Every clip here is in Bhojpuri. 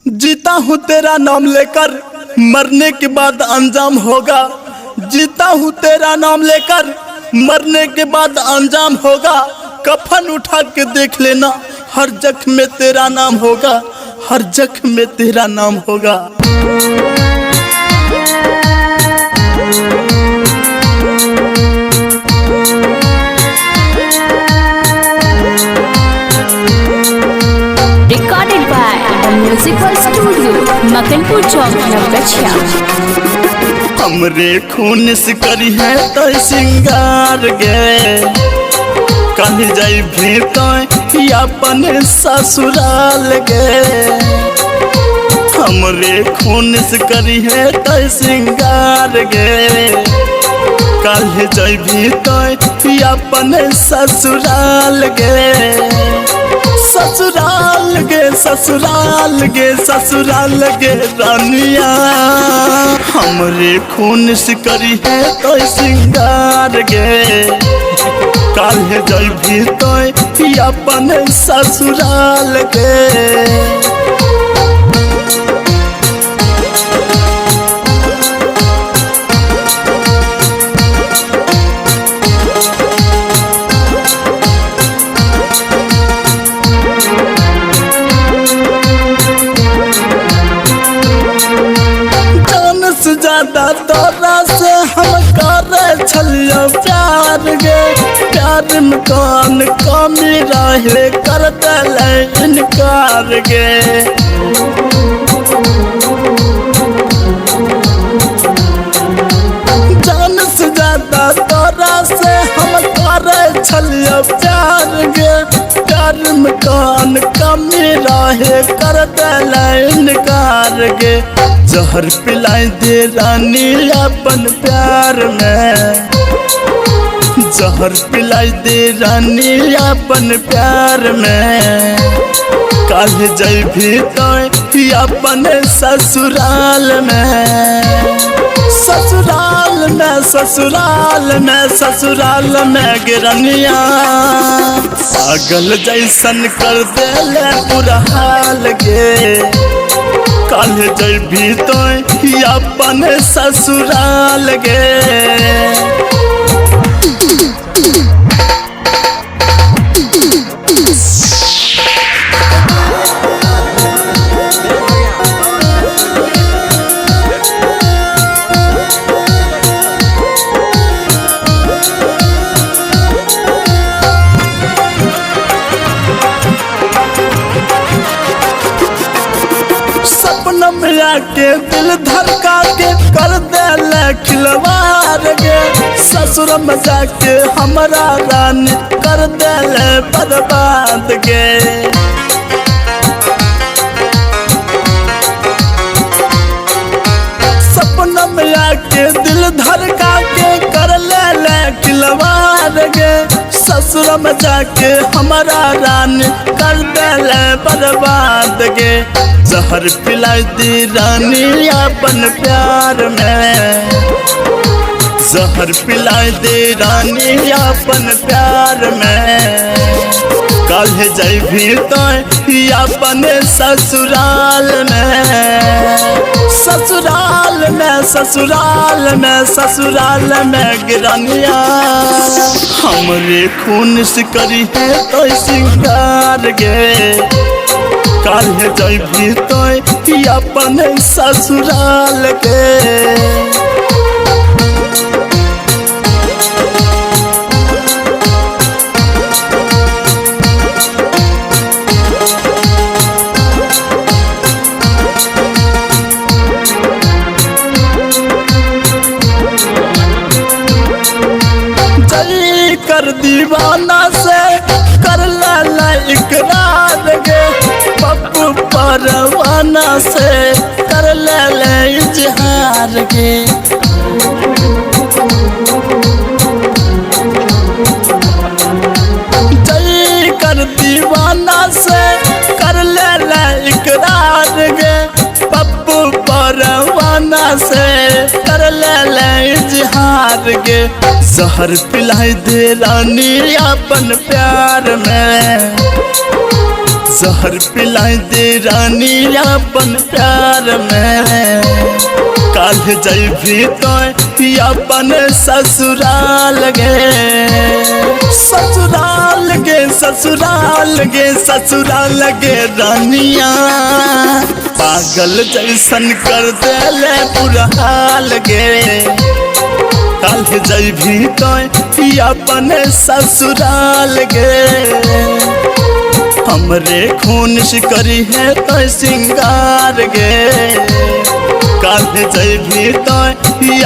जीता हूँ तेरा नाम लेकर, मरने के बाद अंजाम होगा। जीता हूँ तेरा नाम लेकर, मरने के बाद अंजाम होगा। कफन उठा के देख लेना, हर जख्म में तेरा नाम होगा, हर जख्म में तेरा नाम होगा। Recorded by the Musical Studio, Makanpur चौक, नवगछिया। हमरे खून से करी है तो सिंगार गे, कहीं जाई भी तो अपन ससुराल गे। हमरे खून से करी है तो सिंगार गे, कहीं जाई भी तो अपन ससुराल गे। ससुराल गे ससुराल गे ससुराल गे रानिया, हमरे खून से करी है तो सिंगार गे, काल्हे जई भी तो अपन ससुराल गे। ज्यादा तोरा से हम करे छलियो प्यार गे, प्यार में कौन कमी रहे कर दले इनकार गे। जान से ज्यादा तोरा से हम करे छलियो प्यार गे, प्यार में कौन कमी रहे कर दले इनकार गे। जहर पिलाई दे रानी अपन प्यार में, जहर पिलाई दे रानी अपन प्यार में, काल्हे जई भी तो अपन ससुराल में। ससुराल में ससुराल में ससुराल में गिरनिया, पागल जैसन कर देले पूरा हाल गे, काल्हे जई भी तो अपन ससुराल गे। के दिल धड़का के कर देले खिलवाड़ गे, ससुर में जाके हमारा रानी कर देले बर्बाद गे। सपना में आके दिल धड़का के कर ले खिलवाड़ गे, ससुर में जाके हमारा रानी कर देले बर्बाद गे। जहर पिलाई दी रानी अपन प्यार में, जहर पिलाई दे रानी अपन प्यार में, काल्हे जई भी तो अपन ससुराल में। ससुराल में ससुराल में ससुराल में गिरनिया, हमरे खून से करी है तो सिंगार गे, काल्हे जई भी तो अपन ससुराल गे। जई कर दीवाना से कर ला इकरार गे, पप्पू परवाना से कर ले इजहार गे। जई कर दीवाना से कर ले इकरार गे, पप्पू परवाना से कर ले इजहार गे। जहर पिलाई दे रानी अपन प्यार में, जहर पिलाई दे रानी अपन प्यार में, काल जैभी तो अपन ससुराल गे, ससुराल गे ससुराल गे ससुराल गे रानिया, पागल जैसन कर देले बुरा हाल गे, काल जैभी तो अपन ससुराल गे, हमरे खून शिकरी है तो सिंगार गे, काल जैभी तो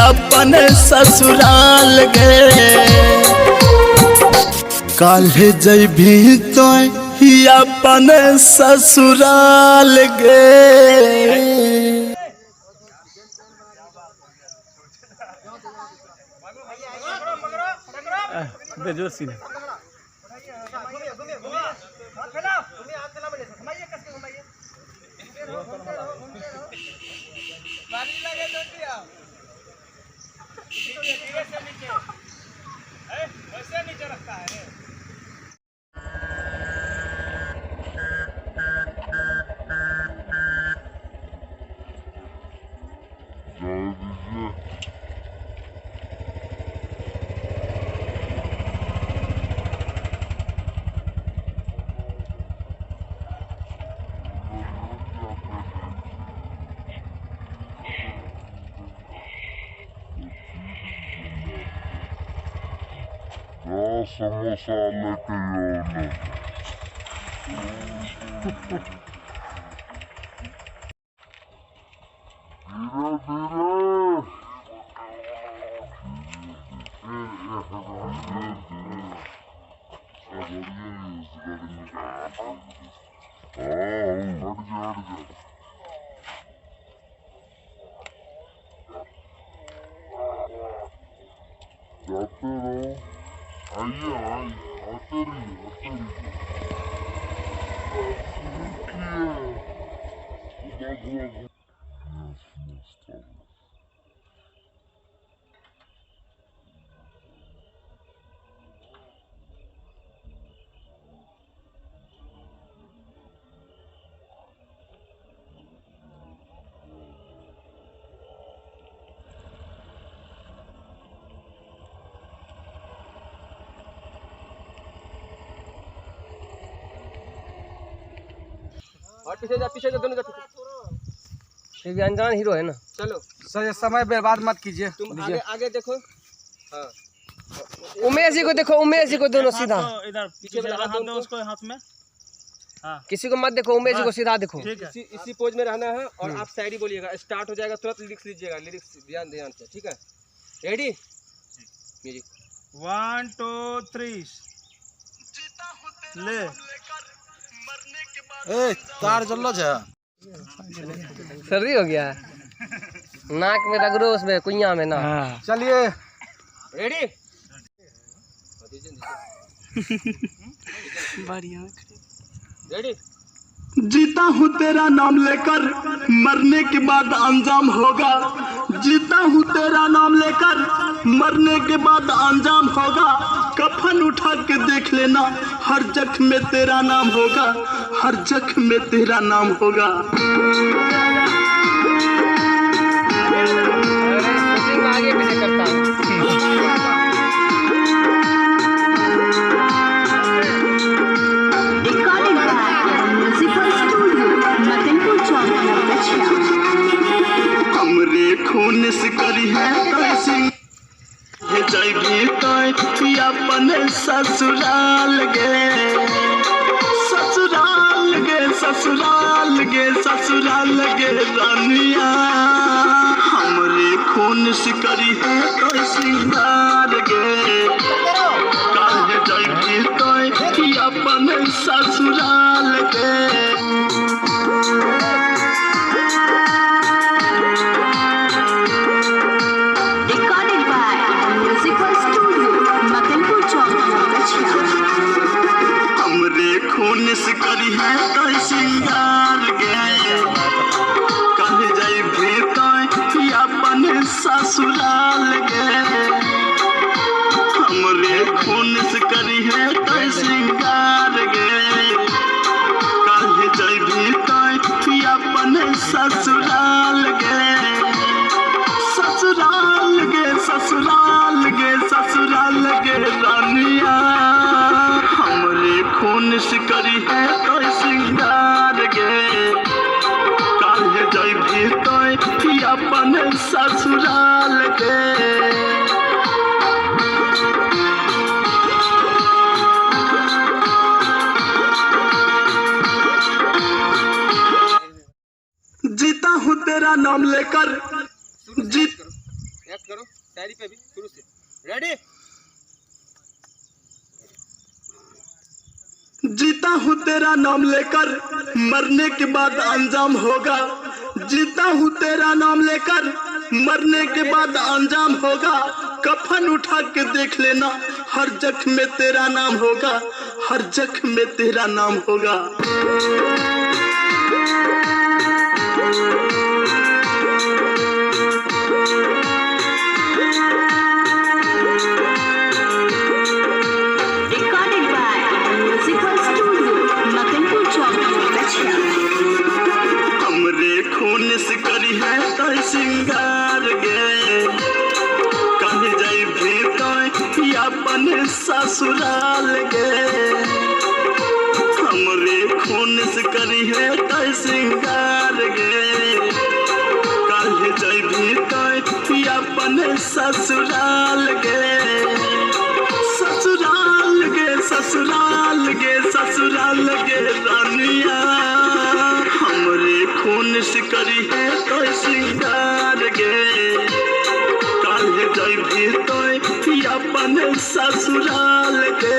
अपन ससुराल गे, काल जैभी तो अपन ससुराल गे। समोसा लेके आओ जाते रहो, आइए आते रहिए और पीछे जा दोनों जा पीछे। ये अनजान हीरो है ना। चलो सर समय बर्बाद मत कीजिए, तुम आगे देखो। हाँ उमेश जी को देखो, उमेश जी को दोनों सीधा इधर पीछे वाला हाथ दो उसको हाथ में। हाँ किसी को मत देखो, उमेश जी को सीधा देखो। इसी पोज में रहना है और आप शायरी बोलिएगा, स्टार्ट हो जाएगा तुरंत लिरिक्स लीजिएगा, लिरिक्स ध्यान ध्यान से, ठीक है। रेडी म्यूजिक 1 2 3 ले। ए तार जल लो जा, सर्दी हो गया, नाक में रगड़ो, उसमें कुइया में ना। चलिए रेडी बढ़िया रेडी। जीता हूँ तेरा नाम लेकर, मरने के बाद अंजाम होगा, जीता हूँ तेरा नाम लेकर, मरने के बाद अंजाम होगा, कफन उठा के देख लेना, हर जख्म में तेरा नाम होगा, हर जख्म में तेरा नाम होगा। आगे पीछे करता है। हमरे खून से करी है जाएगी तो अपन ससुराल गे, ससुराल गे ससुराल गे ससुराल गे रानिया, हमरे खून से करी है तो सिंगार गे, काहे जाएगी तो अपन ससुराल गे। खून से करी है तो सिंगार गे, कल जाई भी तो अपन ससुराल गे, हमरे खून से करी है तो सिंगार गे, कल भी तो अपन ससुराल के जीता हूँ तेरा नाम लेकर जीत याद करो शायरी पे भी शुरू से रेडी। जीता हूँ तेरा नाम लेकर मरने के बाद अंजाम होगा। जीता हूँ तेरा नाम लेकर मरने के बाद अंजाम होगा। कफन उठा के देख लेना हर जख्म में तेरा नाम होगा। हर जख्म में तेरा नाम होगा। Recorded by Musical Studio, Makanpur Chowk, Lachia. हमरे खून से करी है तो सिंगार गे कहीं जाई भी तो अपन ससुराल गे। हमरे खून से करी है तो सिंगार गे कहीं जाई भी तो अपन ससुराल गे। ससुराल गे ससुराल गे ससुराल गे रानिया हमरे खून से करी है तो सिंगार गे काहे जाई भी तो अपन ससुराल गे।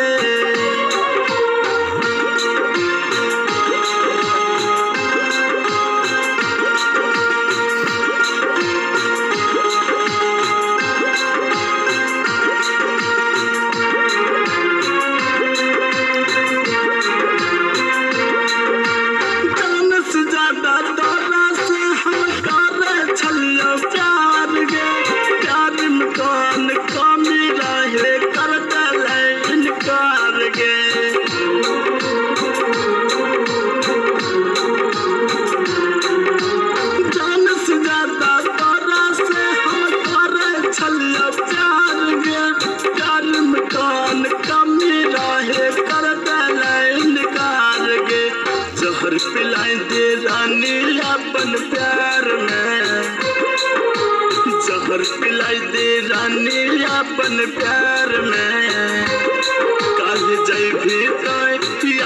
पिलाई दे रानी अपन प्यार में जहर पिलाई दे रानी अपन प्यार में काहे जाई भी तो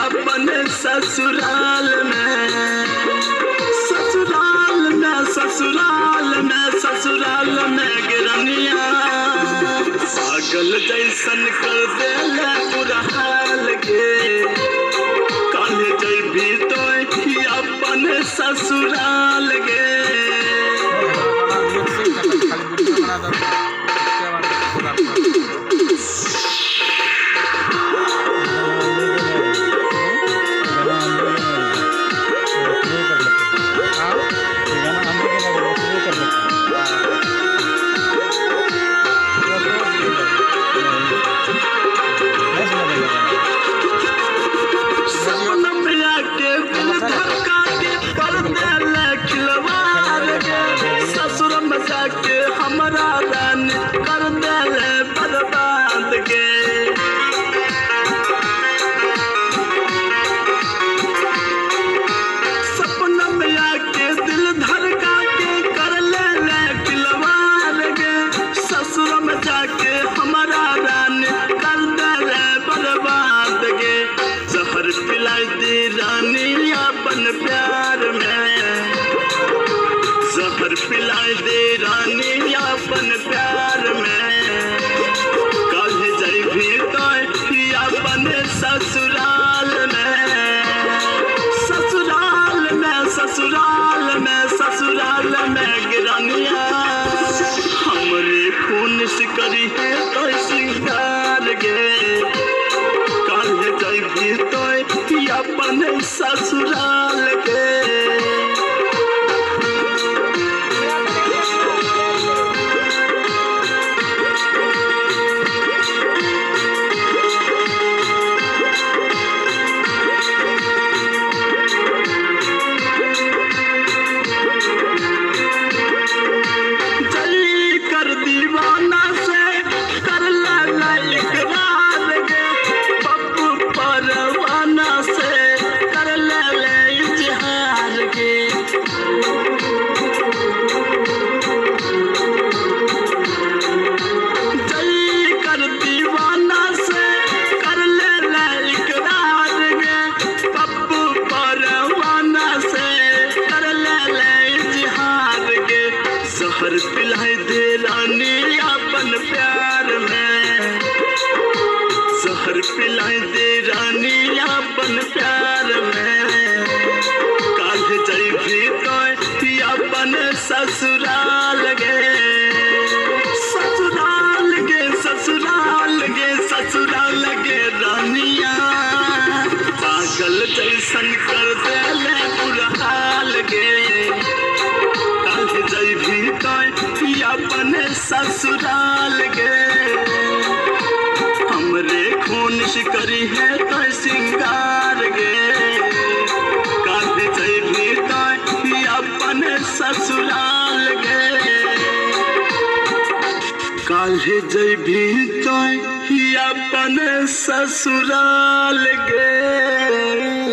अपन ससुराल में। ससुराल में ससुराल में ससुराल में गिरनिया पागल जैसन कर देले पूरा हाल गे काहे जाई भी तो अपन ससुराल गे। हमारा रन कर देले बर्बाद गे सपना में आके दिल धड़का के कर ले खिलवाड़ गे ससुर में जाके हमारा रन कर देले बर्बाद गे जहर पिलाई दे रानी अपन प्यार में जहर पिलाई दे रानी अपन प्यार में काहे जाई भी तो अपन ससुराल में। ससुराल में ससुराल में ससुराल में गिरनिया हमरे खून से करी है तो सिंगार गे काहे जाई भी तो अपन ससुराल गे। परवाना से कर ले जहर पिलाई दे रानी अपन प्यार में, जहर पिलाई दे रानी अपन प्यार में। काल जैभी तो अपन ससुराल गे, ससुराल गे, ससुराल गे, ससुराल गे रानिया। पागल जैसन कर देले बुरा हाल गे, काल जैभी तो अपन ससुराल गे। हमरे खून शिकरी है तो सिंगार गे, काल जैभी तो अपन ससुराल गे। काल जैभी तो अपन ससुराल गे।